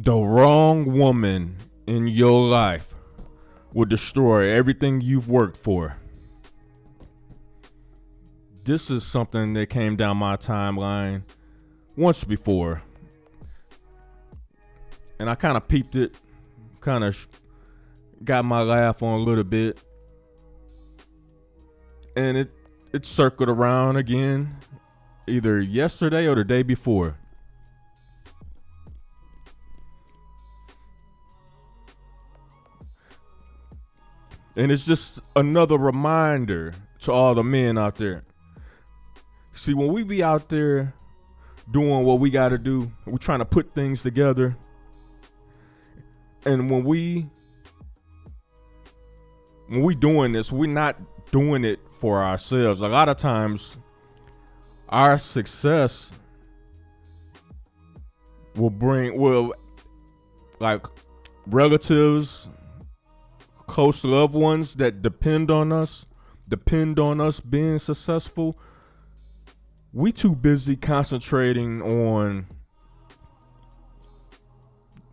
The wrong woman in your life will destroy everything you've worked for. This is something that came down my timeline once before. And I kind of peeped it, kind of got my laugh on a little bit. And it circled around again, either yesterday or the day before. And it's just another reminder to all the men out there. See, when we be out there doing what we got to do, we're trying to put things together. And when we doing this, we're not doing it for ourselves. A lot of times, our success will like relatives, close loved ones that depend on us being successful. We too busy concentrating on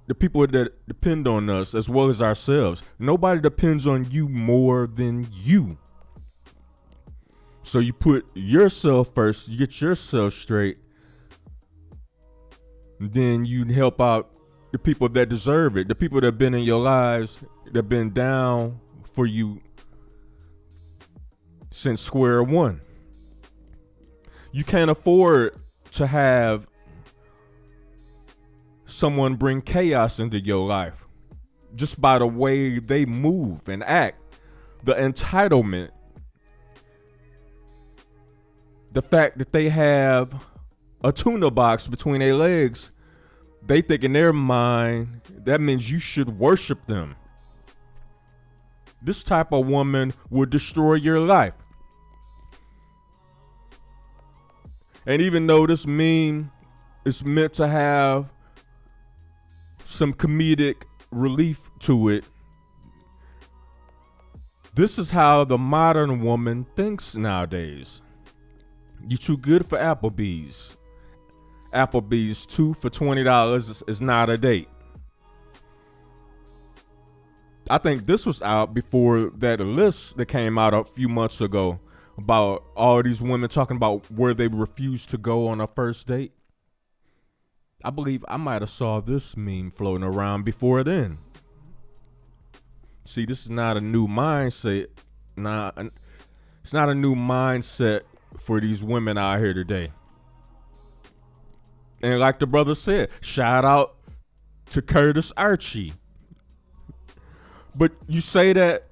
the people that depend on us as well as ourselves. Nobody depends on you more than you. So you put yourself first, you get yourself straight, then you help out the people that deserve it, the people that have been in your lives, that have been down for you since square one. You can't afford to have someone bring chaos into your life just by the way they move and act. The entitlement, the fact that they have a tuna box between their legs, they think in their mind that means you should worship them. This type of woman will destroy your life. And even though this meme is meant to have some comedic relief to it, this is how the modern woman thinks nowadays. You too good for Applebee's. Applebee's 2 for $20 is not a date. I think this was out before that list that came out a few months ago about all these women talking about where they refuse to go on a first date. I believe I might have saw this meme floating around before then. See, this is not a new mindset. It's not a new mindset for these women out here today. And like the brother said, shout out to Curtis Archie. But you say that,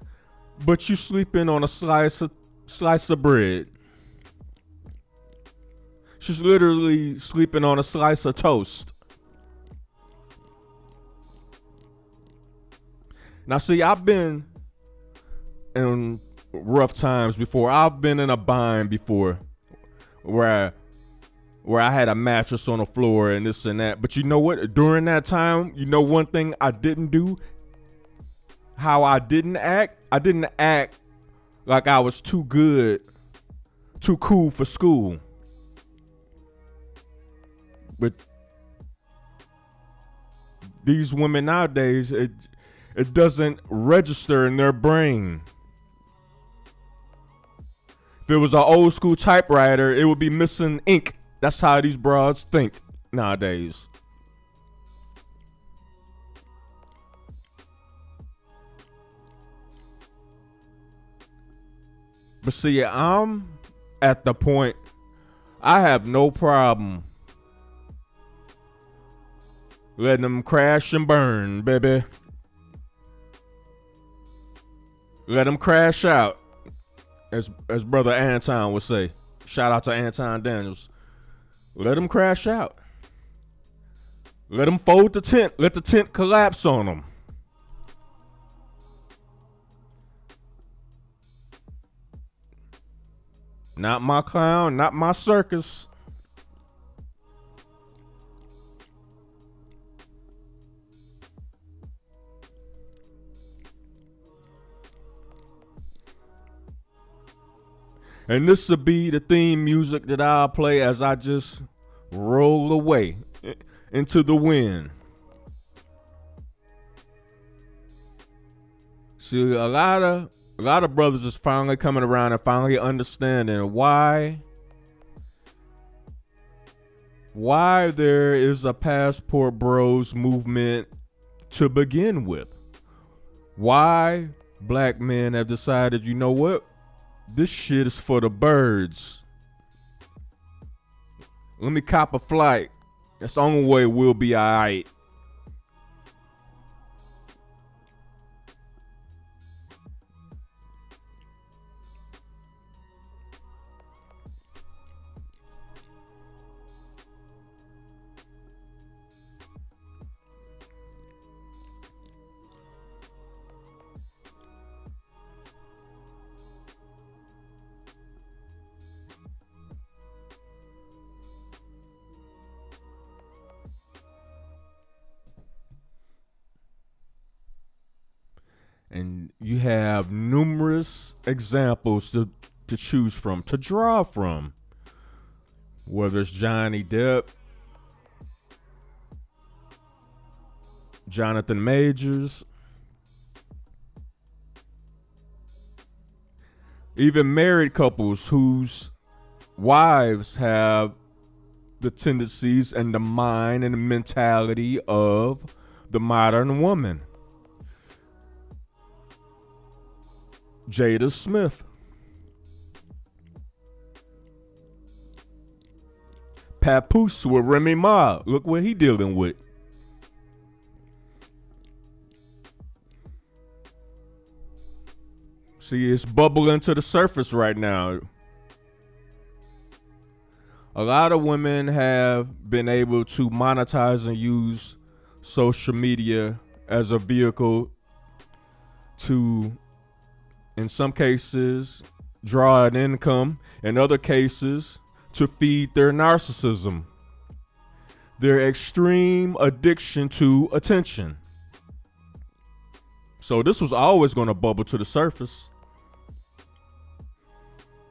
but you sleeping on a slice of bread. She's literally sleeping on a slice of toast. Now, see, I've been in rough times before. I've been in a bind before where I had a mattress on the floor and this and that. But you know what? During that time, you know one thing I didn't do? How I didn't act? I didn't act like I was too good, too cool for school. But these women nowadays, it doesn't register in their brain. If it was an old school typewriter, it would be missing ink. That's how these broads think nowadays. But see, I'm at the point I have no problem letting them crash and burn, baby. Let them crash out, as brother Anton would say. Shout out to Anton Daniels. Let them crash out. Let them fold the tent. Let the tent collapse on them. Not my clown, not my circus. And this will be the theme music that I'll play as I just roll away into the wind. See, a lot of brothers is finally coming around and finally understanding why there is a Passport Bros movement to begin with. Why black men have decided, you know what? This shit is for the birds. Let me cop a flight. That's the only way we'll be alright. And you have numerous examples to choose from, to draw from. Whether it's Johnny Depp, Jonathan Majors, even married couples whose wives have the tendencies and the mind and the mentality of the modern woman. Jada Smith, Papoose with Remy Ma. Look what he dealing with. See, it's bubbling to the surface right now. A lot of women have been able to monetize and use social media as a vehicle to, in some cases, draw an income. In other cases, to feed their narcissism, their extreme addiction to attention. So this was always going to bubble to the surface.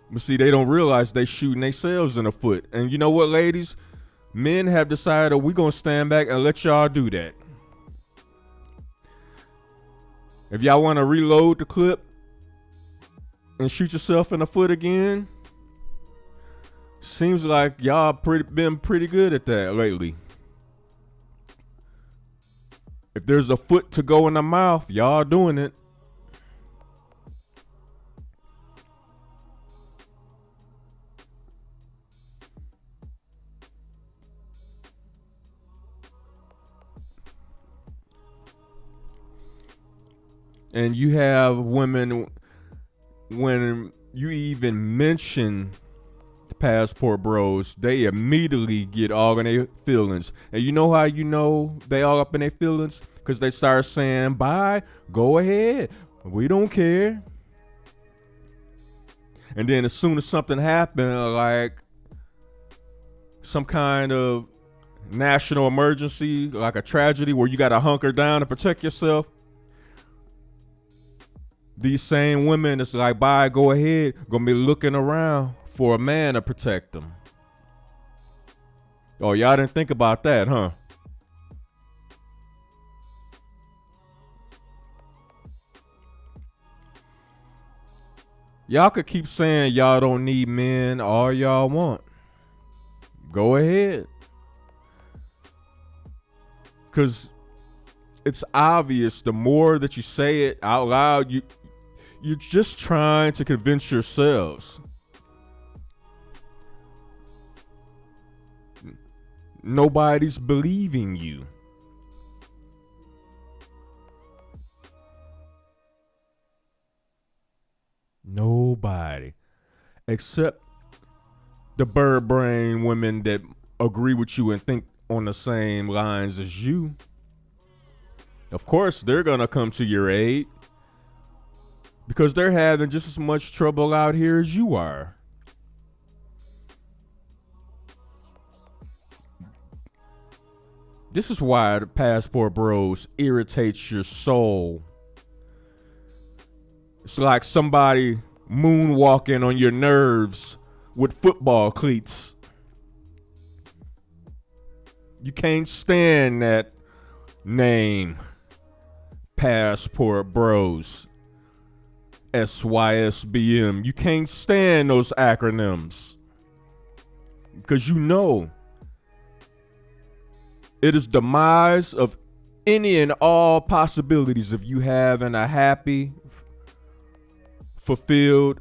But see, they don't realize they shooting themselves in the foot. And you know what, ladies? Men have decided we're going to stand back and let y'all do that. If y'all want to reload the clip and shoot yourself in the foot again, seems like y'all been pretty good at that lately. If there's a foot to go in the mouth, y'all doing it. And you have women, when you even mention the Passport Bros, they immediately get all in their feelings. And you know how you know they all up in their feelings? Because they start saying, bye, go ahead, we don't care. And then as soon as something happened, like some kind of national emergency, like a tragedy where you got to hunker down to protect yourself, these same women, it's like, bye, go ahead, gonna be looking around for a man to protect them. Oh, y'all didn't think about that, huh? Y'all could keep saying y'all don't need men all y'all want. Go ahead. Because it's obvious the more that you say it out loud, you're just trying to convince yourselves. Nobody's believing you. Nobody. Except the bird brain women that agree with you and think on the same lines as you. Of course, they're going to come to your aid because they're having just as much trouble out here as you are. This is why the Passport Bros irritates your soul. It's like somebody moonwalking on your nerves with football cleats. You can't stand that name, Passport Bros. SYSBM. You can't stand those acronyms because you know it is demise of any and all possibilities of you having a happy, fulfilled,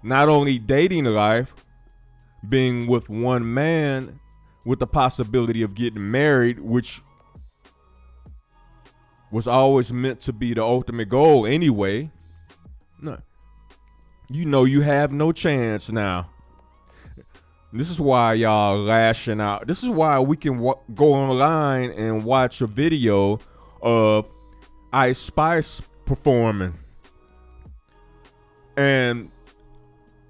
not only dating life, being with one man with the possibility of getting married, which was always meant to be the ultimate goal anyway. No. You know you have no chance now. This is why y'all lashing out. This is why we can go online and watch a video of Ice Spice performing and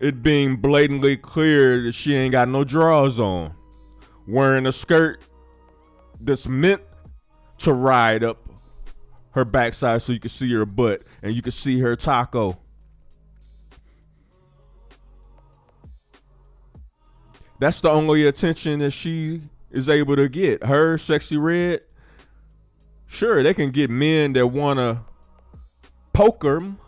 it being blatantly clear that she ain't got no drawers on, wearing a skirt that's meant to ride up her backside so you can see her butt and you can see her taco. That's the only attention that she is able to get. Her, Sexy Red, sure, they can get men that want to poke them.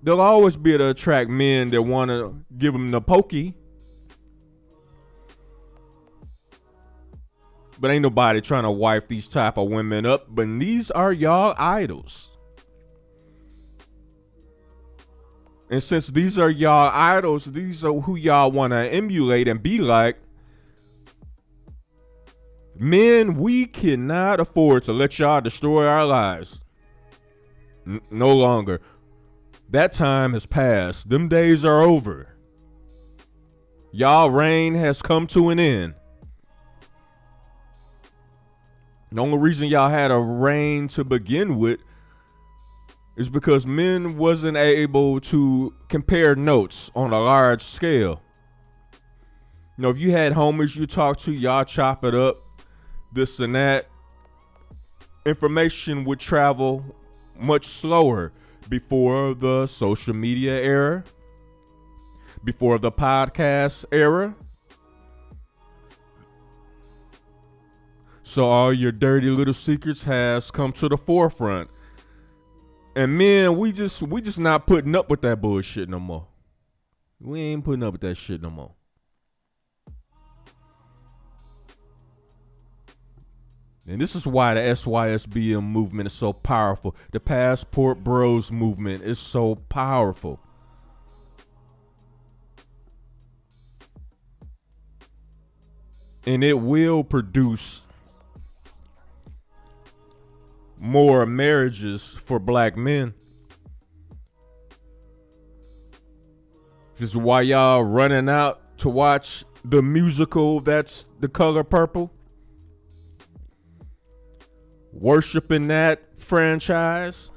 They'll always be able to attract men that want to give them the pokey. But ain't nobody trying to wife these type of women up. But these are y'all idols. And since these are y'all idols, these are who y'all want to emulate and be like, men, we cannot afford to let y'all destroy our lives. No longer. That time has passed. Them days are over. Y'all reign has come to an end. The only reason y'all had a reign to begin with is because men wasn't able to compare notes on a large scale. You know, if you had homies you talk to, y'all chop it up, this and that, information would travel much slower before the social media era, before the podcast era. So all your dirty little secrets has come to the forefront. And men, we just not putting up with that bullshit no more. We ain't putting up with that shit no more. And this is why the SYSBM movement is so powerful. The Passport Bros movement is so powerful. And it will produce more marriages for black men. This is why y'all running out to watch the musical that's The Color Purple. Worshiping that franchise.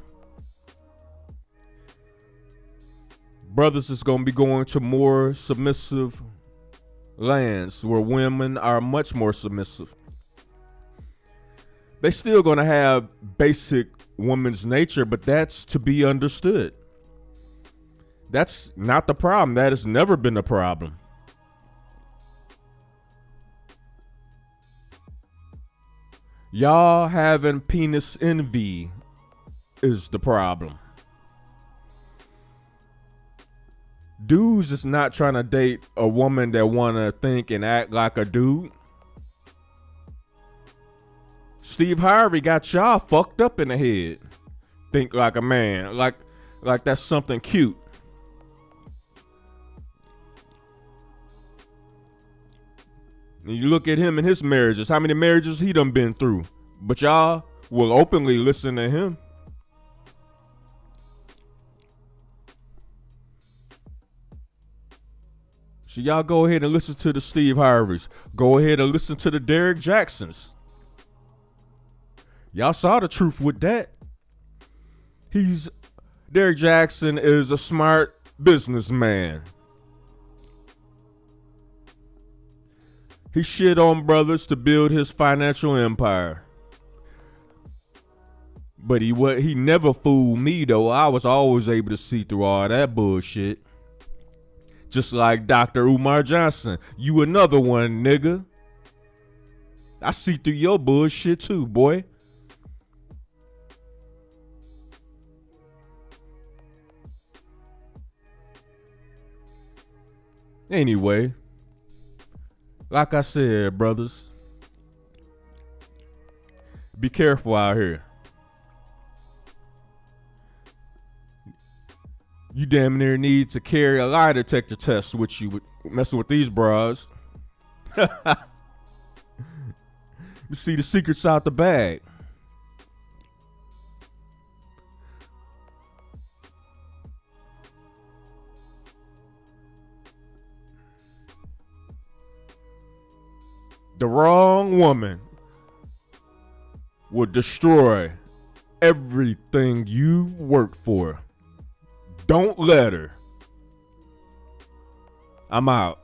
Brothers is going to be going to more submissive lands where women are much more submissive. They still going to have basic woman's nature, but that's to be understood. That's not the problem. That has never been the problem. Y'all having penis envy is the problem. Dudes is not trying to date a woman that want to think and act like a dude. Steve Harvey got y'all fucked up in the head. Think like a man. Like that's something cute. And you look at him and his marriages. How many marriages he done been through? But y'all will openly listen to him. So y'all go ahead and listen to the Steve Harveys. Go ahead and listen to the Derek Jacksons. Y'all saw the truth with that. Derek Jackson is a smart businessman. He shit on brothers to build his financial empire. But he never fooled me though. I was always able to see through all that bullshit. Just like Dr. Umar Johnson. You another one, nigga. I see through your bullshit too, boy. Anyway, like I said, brothers, be careful out here. You damn near need to carry a lie detector test with you messing with these bras. You see the secrets out the bag. The wrong woman will destroy everything you worked for. Don't let her. I'm out.